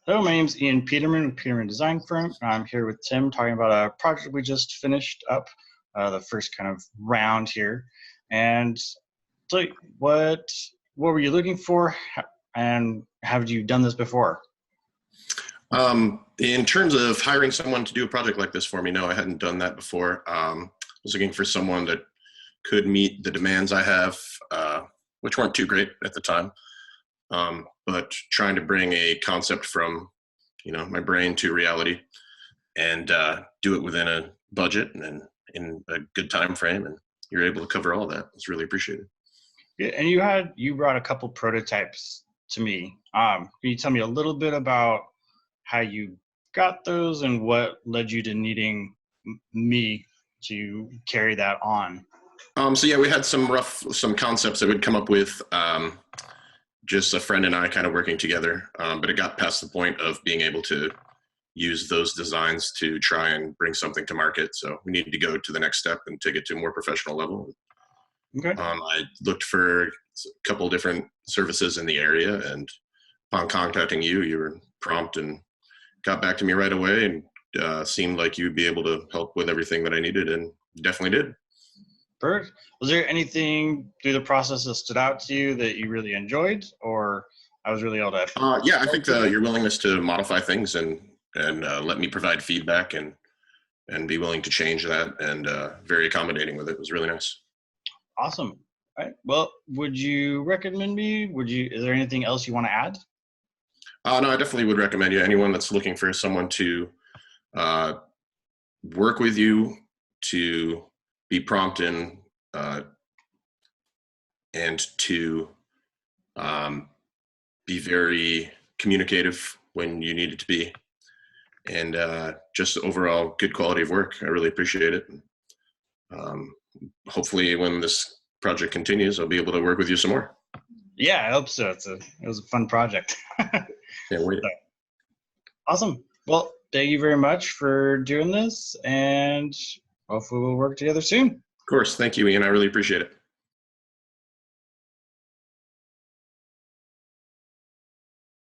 Hello, my name's Ian Peterman with Peterman Design Firm. I'm here with Tim talking about a project we just finished up, the first kind of round here. And so what were you looking for, and have you done this before? In terms of hiring someone to do a project like this for me, no, I hadn't done that before. I was looking for someone that could meet the demands I have, which weren't too great at the time. But trying to bring a concept from, my brain to reality and do it within a budget and in a good time frame, and you're able to cover all that. It's really appreciated. Yeah, and you brought a couple prototypes to me. Can you tell me a little bit about how you got those and what led you to needing me to carry that on? So yeah, we had some concepts that we'd come up with, just a friend and I kind of working together, but it got past the point of being able to use those designs to try and bring something to market. So we needed to go to the next step and take it to a more professional level. Okay. I looked for a couple of different services in the area, and upon contacting you, you were prompt and got back to me right away, and seemed like you'd be able to help with everything that I needed, and definitely did. Perfect. Was there anything through the process that stood out to you that you really enjoyed, or I was really able to? Yeah, I think your willingness to modify things and let me provide feedback and be willing to change that, and very accommodating with it was really nice. Awesome. All right. Well, would you recommend me? Is there anything else you want to add? No, I definitely would recommend you. Anyone that's looking for someone to work with you, to be prompt in, and to be very communicative when you need it to be, and just overall good quality of work. I really appreciate it. Hopefully when this project continues, I'll be able to work with you some more. Yeah, I hope so. It was a fun project. Can't wait. So, awesome. Well, thank you very much for doing this, and hopefully we'll work together soon. Of course. Thank you, Ian. I really appreciate it.